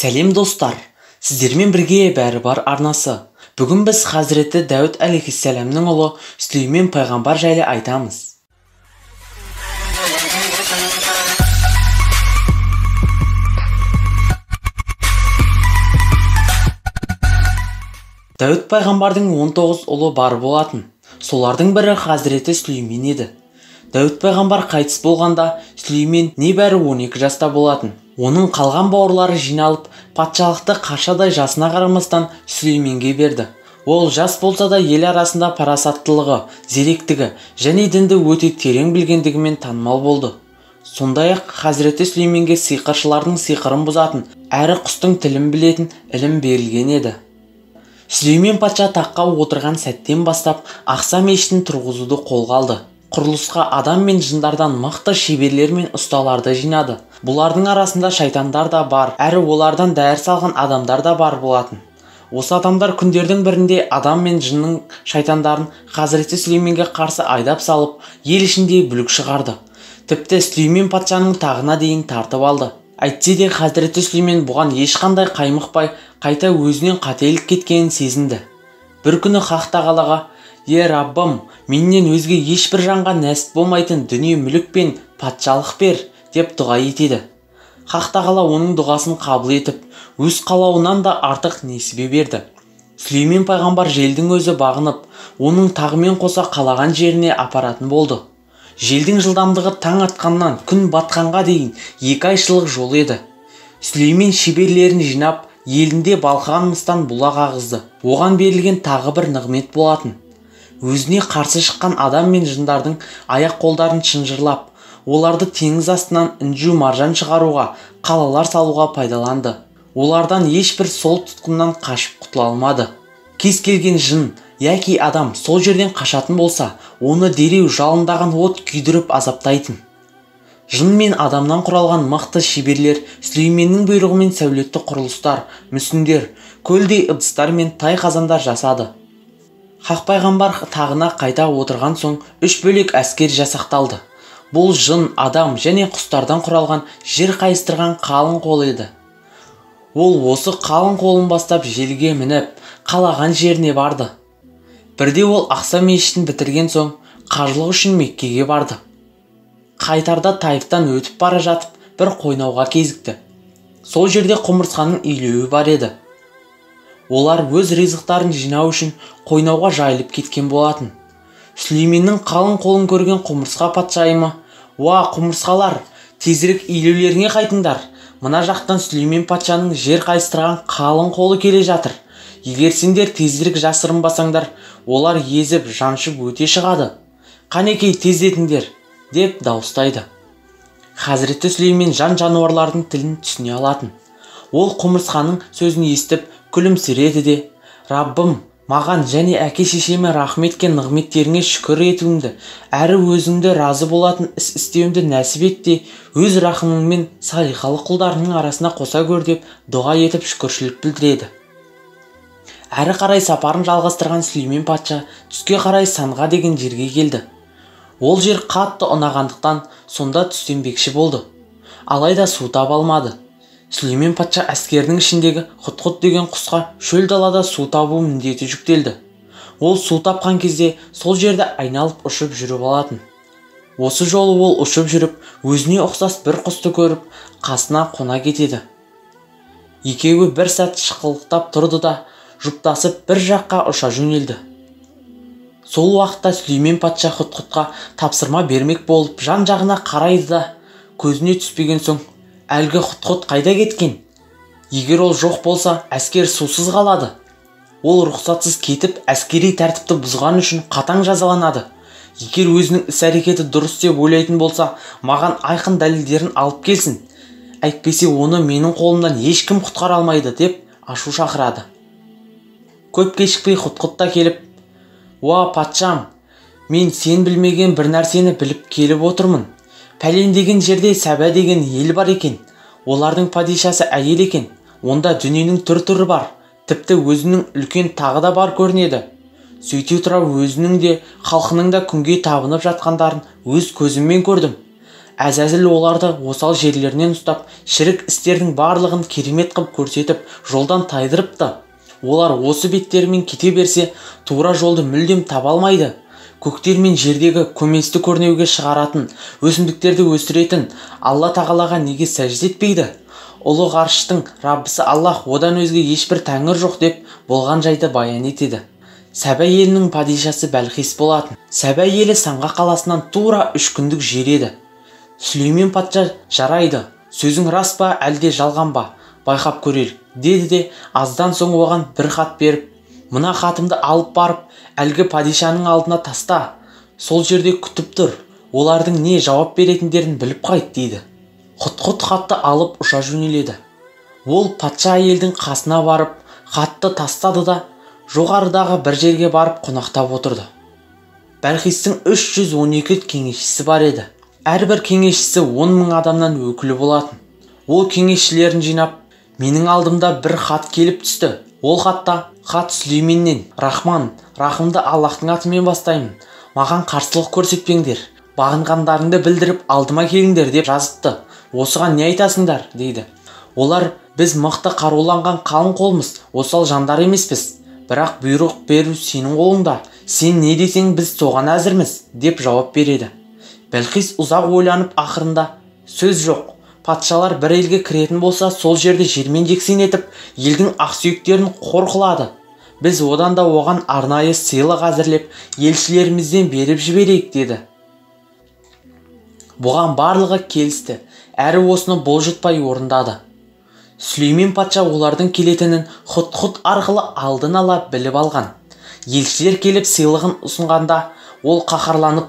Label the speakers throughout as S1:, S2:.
S1: Сәлем достар, сіздермен бірге бәрі бар арнасы. Бүгін біз Хазіреті Дәуд алейхиссаламның ұлы Сүлеймен пайғамбар жайлы айтамыз. Дәуд пайғамбардың 19 ұлы бар болатын. Солардың бірі Хазіреті Сүлеймен еді. Дәуд пайғамбар қайтыс болғанда Сүлеймен небәрі 12 жаста болатын. Оның қалған бауырлары жиналып, патшалықты қашадай жасына қарамастан Сүлейменге берді. Ол жас болса да ел арасында парасаттылығы, зеректігі және дінді өте терең білгендігімен танымал болды. Сондай-ақ Хазіреті Сүлейменге сиқыршылардың сиқырын бұзатын, әрі құстың тілін білетін ілім берілген еді. Сүлеймен патша таққа отырған сәттен бастап Ақса мешітін тұрғызуды қолға алды. Құрылысқа адам мен жындардан мықты шеберлер мен ұсталарды жинады. Бұлардың арасында шайтандар да бар, әрі олардан дәріс алған адамдар да бар болатын. Осы адамдар күндердің бірінде адам мен жынның шайтандарын Хазіреті Сүлейменге қарсы айдап салып, ел ішінде бүлік шығарды. Тіпті Сүлеймен патшаның тағына дейін тартып алды. Әйтсе де Хазіреті Сүлеймен бұған ешқандай қаймықпай, қайта өзінен қателік кеткенін сезінді. Бір күні Хақ тағалаға: «Е Раббым, менен өзге ешбір жанға нәсіп болмайтын дүние мүлік пен патшалық бер», деп дұға етеді. Хақ тағала оның дұғасын қабыл етіп, өз қалауынан да артық несібе берді. Сүлеймен пайғамбар желдің өзі бағынып, оның тағымен қоса қалаған жеріне апаратын болды. Желдің жылдамдығы таң атқаннан күн батқанға дейін 2 айшылық жол еді. Сүлеймен шеберлерін жинап, елінде балқыған мыстан бұлақ ағызды. Оған берілген тағы бір нығмет болатын. Өзіне қарсы шыққан адам мен жындардың аяқ қолдарын шынжырлап, оларды теңіз астынан інжу маржан шығаруға, қалалар салуға пайдаланды. Олардан ешбір сол тұтқыннан қашып құтыла алмады. Кез келген жын яки адам сол жерден қашатын болса, оны дереу жалындаған от күйдіріп азаптайтын. Жын мен адамнан құралған мықты шеберлер Сүлейменнің бұйрығымен сәулетті құрылыстар, мүсіндер, көлдей ыдыстар мен тай қазандар жасады. Хақ пайғамбар тағына қайта отырған соң 3 бөлек әскер жасақталды. Бұл жын, адам және құстардан құралған жер қайыстырған қалың қол еді. Ол осы қалың қолын бастап желге мініп, қалаған жеріне барды. Бірде ол Ақса мешітін бітірген соң қажылық үшін Меккеге барды. Қайтарда Таифтан өтіп бара жатып бір қойнауға кезікті. Сол жерде құмырсқаның үйлеуі бар еді. Олар өз ризықтарын жинау үшін қойнауға жайылып кеткен болатын. Сүлейменнің қалың қолын көрген құмырсқа патшайымы: «Уа құмырсқалар, тезірек үйлеулеріңе қайтыңдар. Мына жақтан Сүлеймен патшаның жер қайыстырған қалың қолы келе жатыр. Егер сендер тезірек жасырынбасаңдар, олар езіп, жаншып өте шығады. Қанекей тездетіңдер», деп дауыстайды. Хазіреті Сүлеймен жан-жануарлардың тілін түсіне алатын. Ол құмырсқаның сөзін естіп күлімсіреді де: «Раббым, маған және әке-шешеме рахмет еткен нығметтеріңе шүкір етуімді, әрі өзіңді разы болатын іс істеуімді нәсіп ет те, өз рахымыңмен салиқалы құлдарының арасына қоса көр», деп дұға етіп шүкіршілік білдіреді. Әрі қарай сапарын жалғастырған Сүлеймен патша түске қарай Санға деген жерге келді. Ол жер қатты ұнағандықтан сонда түстенбекші болды. Алайда су таба алмады. Сүлеймен патша әскерінің ішіндегі Құт-құт деген құсқа шөл далада су табу міндеті жүктелді. Ол су тапқан кезде сол жерді айналып ұшып жүріп алатын. Осы жолы ол ұшып жүріп, өзіне ұқсас бір құсты көріп, қасына қона кетеді. Екеуі бір сәт шықылықтап тұрды да, жұптасып бір жаққа ұша жөнелді. Сол уақытта Сүлеймен патша Құт-құтқа тапсырма бермек болып жан-жағына қарайды да, көзіне түспеген соң: «Әлгі Құт-құт қайда кеткен? Егер ол жоқ болса, әскер сусыз қалады. Ол рұқсатсыз кетіп, әскери тәртіпті бұзған үшін қатаң жазаланады. Егер өзінің іс-әрекеті дұрыс деп ойлайтын болса, маған айқын дәлелдерін алып келсін. Әйтпесе оны менің қолымнан ешкім құтқара алмайды», деп ашу шақырады. Көп кешікпей Құт-құт та келіп: «Уа патшам, мен сен білмеген бір нәрсені біліп келіп отырмын. Пәлен деген жерде Сәбә деген ел бар екен. Олардың падишасы әйел екен. Онда дүниенің түр-түрі бар. Тіпті өзінің үлкен тағы да бар көрінеді. Сөйте тұра өзінің де, халқының да күнге табынып жатқандарын өз көзіммен көрдім. әзәзіл оларды осал жерлерінен ұстап, шірік істердің барлығын керемет қып көрсетіп, жолдан тайдырыпты. Олар осы беттерімен кете берсе, тура жолды мүлдем таба алмайды. Көктер мен жердегі көместі көрнеуге шығаратын, өсімдіктерді өсіретін Алла тағалаға неге сәжде етпейді? Ұлы ғарыштың Раббысы Аллах, одан өзге ешбір тәңір жоқ деп болған жайды баян етеді. Сәбә елінің падишасы Бәлқис болатын. Сәбә елі Санға қаласынан тура 3 күндік жер еді. Сүлеймен патша жарайды, сөзің рас па әлде жалған ба? Байқап көрелік, деді де аздан соң оған бір хат беріп, мына хатымды алып барып, әлгі падишаның алдына таста. Сол жерде күтіп тұр. Олардың не жауап беретіндерін біліп қайт, дейді. Құт-құт хатты алып ұша жөнеледі. Ол патша әйелдің қасына барып, хатты тастады да, жоғарыдағы бір жерге барып қонақтап отырды. Бәлқистің 312 кеңесшісі бар еді. Әрбір кеңесшісі 10 000 адамнан өкілі болатын. Ол кеңесшілерін жинап, менің алдымда бір хат келіп түсті. Ол хатта, хат Сүлейменнен, Рахман, рахымды Аллахтың атымен бастаймын. Маған қарсылық көрсетпеңдер. Бағынғандарыңды білдіріп алдыма келіңдер деп жазыпты. Осыған не айтасыңдар, дейді. Олар, біз мықты қаруланған қалың қолмыз, осал жандар емеспіз. Бірақ бұйрық беру сенің қолыңда. Сен не десең біз соған әзірміз, деп жауап береді. Бәлқис ұзақ ойланып ақырында, сөз жоқ. Патшалар бір елге кіретін болса, сол жерде жермен жексен етіп, елдің ақсүйектерін қор қылады. Біз одан да оған арнайы сыйлық әзірлеп, елшілерімізден беріп жіберейік, деді. Бұған барлығы келісті, әрі осыны бұлжытпай орындады. Сүлеймен патша олардың келетінін Хұт-Хұт арқылы алдын ала біліп алған. Елшілер келіп сыйлығын ұсынғанда, ол қаһарланып,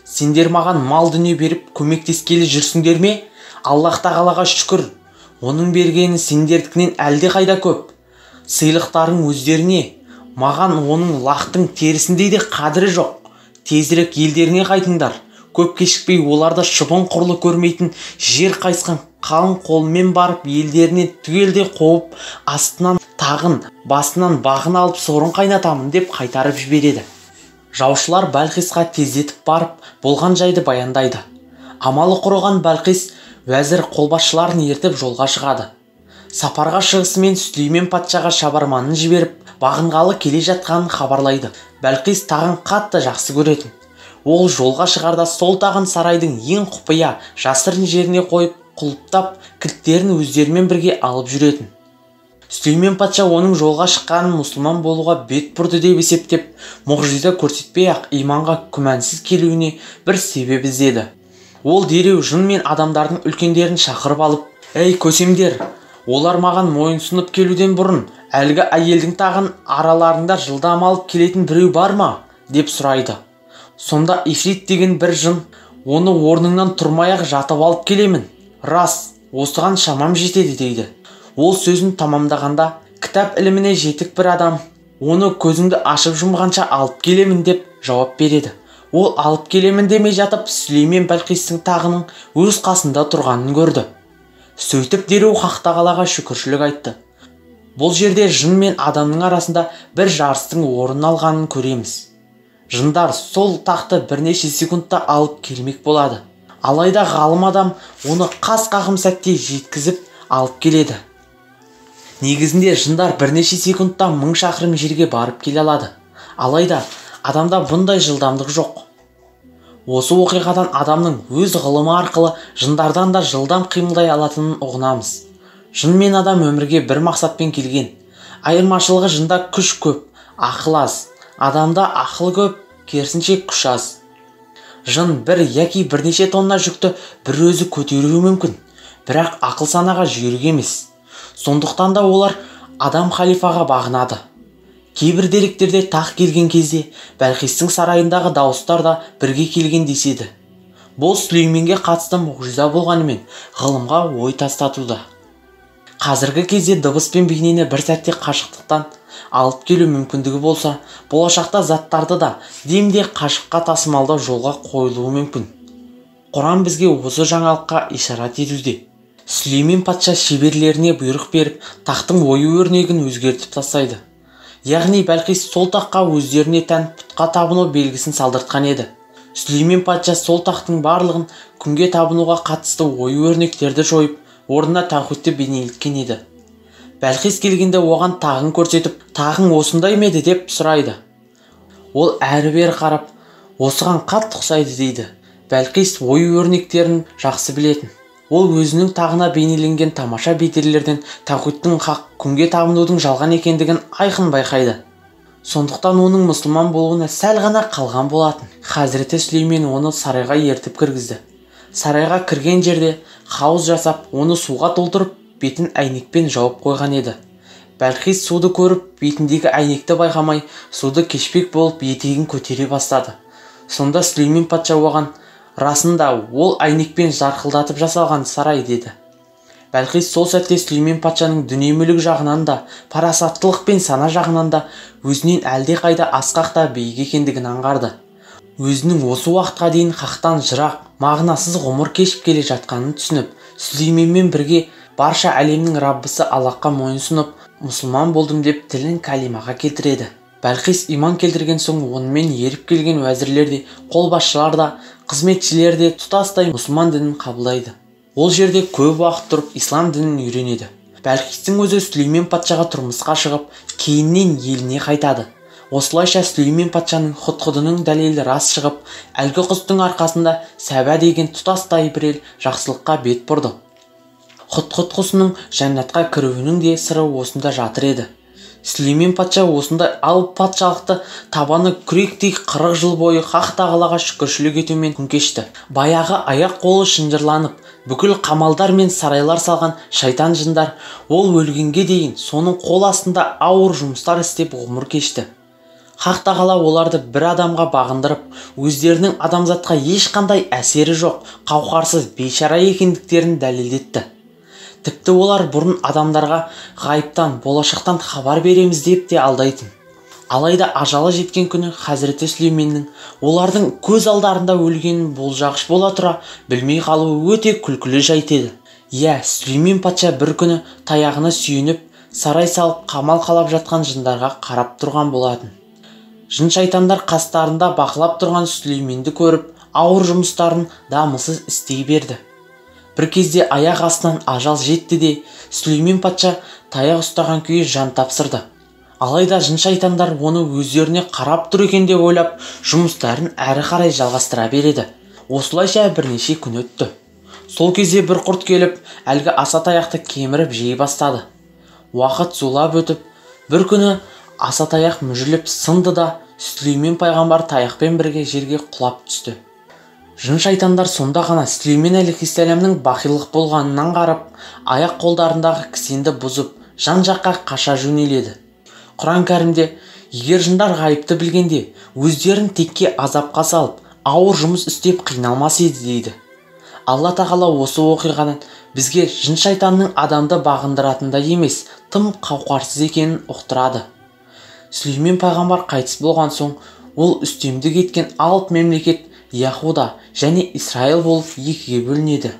S1: сендер маған мал дүние беріп көмектескелі жүрсіңдер ме? Аллах тағалаға шүкір, оның бергені сендердікінен әлде қайда көп. Сыйлықтарың өздеріне, маған оның лақтың терісіндей де қадірі жоқ. Тезірек елдеріне қайтыңдар. Көп кешікпей оларды шыбын құрлы көрмейтін жер қайысқан қалың қолмен барып елдеріне түгелде қуып, астынан тағын, басынан бағын алып сорын қайнатамын деп қайтарып жібереді. Жаушылар Бәлқисқа тездетіп барып, болған жайды баяндайды. Амалы құрыған Бәлқис уәзір қолбасшыларын ертіп жолға шығады. Сапарға шығысымен Сүлеймен патшаға шабарманын жіберіп, бағынғалы келе жатқанын хабарлайды. Бәлқис тағын қатты жақсы көретін. Ол жолға шығарда сол тағын сарайдың ең құпия жасырын жеріне қойып, құлыптап, кілттерін өздерімен бірге алып жүретін. Сүлеймен патша оның жолға шыққанын мұсылман болуға бет бұрды деп есептеп, мұғжиза көрсетпей-ақ иманға күмәнсіз келуіне бір себеп іздеді. Ол дереу жын мен адамдардың үлкендерін шақырып алып, «Ей көсемдер, олар маған мойынсұнып келуден бұрын, әлгі әйелдің тағын араларында жылдам алып келетін біреу бар ма?» деп сұрайды. Сонда Ифрит деген бір жын, оны орныңнан тұрмай-ақ жатып алып келемін. Рас, осыған шамам жетеді, дейді. Ол сөзін тамамдағанда, кітап іліміне жетік бір адам, оны көзіңді ашып жұмғанша алып келемін деп жауап береді. Ол алып келемін демей жатып, Сүлеймен Бәлқистің тағының өз қасында тұрғанын көрді. Сөйтіп дереу Хақ тағалаға шүкіршілік айтты. Бұл жерде жын мен адамның арасында бір жарыстың орын алғанын көреміз. Жындар сол тақты бірнеше секундта алып келмек болады. Алайда ғалым адам оны қас қағым сәтте жеткізіп алып келеді. Негізінде жындар бірнеше секундта 1000 шақырым жерге барып келе алады. Алайда адамда бұндай жылдамдық жоқ. Осы оқиғадан адамның өз ғылымы арқылы жындардан да жылдам қимылдай алатынын ұғынамыз. Жын мен адам өмірге бір мақсатпен келген. Айырмашылығы жында күш көп, ақыл аз. Адамда ақыл көп, керісінше күш аз. Жын бір яки бірнеше тонна жүкті бір өзі көтеруі мүмкін, бірақ ақыл санаға жүйрік емес. Сондықтан да олар адам халифаға бағынады. Кейбір деректерде тақ келген кезде Бәлқистің сарайындағы дауыстар да бірге келген деседі. Бұл Сүлейменге қатысты мұғжиза болғанымен ғылымға ой тастатуда. Қазіргі кезде дыбыс пен бейнені бір сәтте қашықтықтан алып келу мүмкіндігі болса, болашақта заттарды да демде қашыққа тасымалдау жолға қойылуы мүмкін. Құран бізге осы жаңалыққа ишарат етуде. Сүлеймен патша шеберлеріне бұйрық беріп, тақтың ою өрнегін өзгертіп тастайды. Яғни Бәлқис сол таққа өздеріне тән пұтқа табыну белгісін салдыртқан еді. Сүлеймен патша сол тақтың барлығын күнге табынуға қатысты ою-өрнектерді жойып, орнына тағутты бейнелеткен еді. Бәлқис келгенде оған тағын көрсетіп, тағың осындай ма еді деп сұрайды. Ол әрі-бері қарап, осыған қатты ұқсайды дейді. Бәлқис ою-өрнектерін жақсы білетін. Ол өзінің тағына бейнеленген тамаша бедерлерден тағуттың хақ, күнге табынудың жалған екендігін айқын байқайды. Сондықтан оның мұсылман болуына сәл ғана қалған болатын. Хазіреті Сүлеймен оны сарайға ертіп кіргізді. Сарайға кірген жерде хауыз жасап, оны суға толтырып, бетін әйнекпен жауып қойған еді. Бәлқис суды көріп, бетіндегі әйнекті байқамай, суды кешпек болып етегін көтере бастады. Сонда Сүлеймен патша оған: расында ол әйнекпен жарқылдатып жасалған сарай деді. Бәлқис сол сәтте Сүлеймен патшаның дүние-мүлік жағынан да, парасаттылық пен сана жағынан да өзінен әлде қайда асқақ та биік екендігін аңғарды. Өзінің осы уақытқа дейін хақтан жырақ, мағынасыз ғұмыр кешіп келе жатқанын түсініп, Сүлейменмен бірге барша әлемнің Раббысы Аллахқа мойынсұнып, мұсылман болдым деп тілін калимаға келтіреді. Бәлқис иман келтірген соң онымен еріп келген уәзірлер де, қолбасшылар да, қызметшілер де тұтастай мұсылман дінін қабылдайды. Ол жерде көп уақыт тұрып ислам дінін үйренеді. Бәлқистің өзі Сүлеймен патшаға тұрмысқа шығып, кейіннен еліне қайтады. Осылайша Сүлеймен патшаның хұд-хұдының дәлелі рас шығып, әлгі құстың арқасында Сәба деген тұтастай бір ел жақсылыққа бет бұрды. Хұд-хұд құсының жәннатқа кіруінің де сыры осында жатыр еді. Сүлеймен патша осындай алып патшалықты табаны күректей 40 жыл бойы хақ тағалаға шүкіршілік етумен күн кешті. Баяғы аяқ қолы шынжырланып, бүкіл қамалдар мен сарайлар салған шайтан жындар ол өлгенге дейін соның қол астында ауыр жұмыстар істеп ғұмыр кешті. Хақ тағала оларды бір адамға бағындырып, өздерінің адамзатқа ешқандай әсері жоқ, қауқарсыз бейшара екендіктерін дәлелдетті. Тіпті олар бұрын адамдарға ғайыптан, болашақтан хабар береміз деп те алдайтын. Алайда ажалы жеткен күні Хазіреті Сүлейменнің олардың көз алдарында өлгенін болжағыш бола тұра білмей қалуы өте күлкілі жайт еді. Иә, Сүлеймен патша бір күні таяғына сүйеніп, сарай салып қамал қалап жатқан жындарға қарап тұрған болатын. Жын-шайтандар қастарында бақылап тұрған Сүлейменді көріп, ауыр жұмыстарын дамылсыз істей берді. Бір кезде аяқ астынан ажал жетті де, Сүлеймен патша таяқ ұстаған күйі жан тапсырды. Алайда жын-шайтандар оны өздеріне қарап тұр екен деп ойлап, жұмыстарын әрі қарай жалғастыра береді. Осылайша бірнеше күн өтті. Сол кезде бір құрт келіп, әлгі аса таяқты кеміріп жей бастады. Уақыт зулап өтіп, бір күні аса таяқ мүжіліп сынды да, Сүлеймен пайғамбар таяқпен бірге жерге құлап түсті. Жын-шайтандар сонда ғана Сүлеймен әлейхиссаламның бақилық болғанынан қарап, аяқ қолдарындағы кісенді бұзып, жан-жаққа қаша жөнеледі. Құран кәрімде, егер жындар ғайыпты білгенде, өздерін текке азапқа салып, ауыр жұмыс істеп қиналмас еді дейді. Алла тағала осы оқиғадан бізге жын-шайтанның адамды бағындыратындай емес, тым қауқарсыз екенін ұқтырады. Сүлеймен пайғамбар қайтыс болған соң, ол үстемдік еткен алып мемлекет Яхуда және Исраил болып екіге бөлінеді.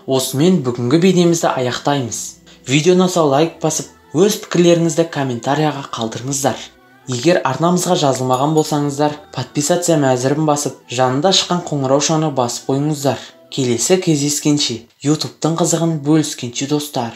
S1: Осымен бүгінгі бейнемізді аяқтаймыз. Видеоны ұнаса лайк басып, өз пікірлеріңізді комментарияға қалдырыңыздар. Егер арнамызға жазылмаған болсаңыздар, подписация мәзірін басып, жанында шыққан қоңырау шаны басып қойыңыздар. Келесі кездескенше, YouTube-тың қызығын бөліскенше достар.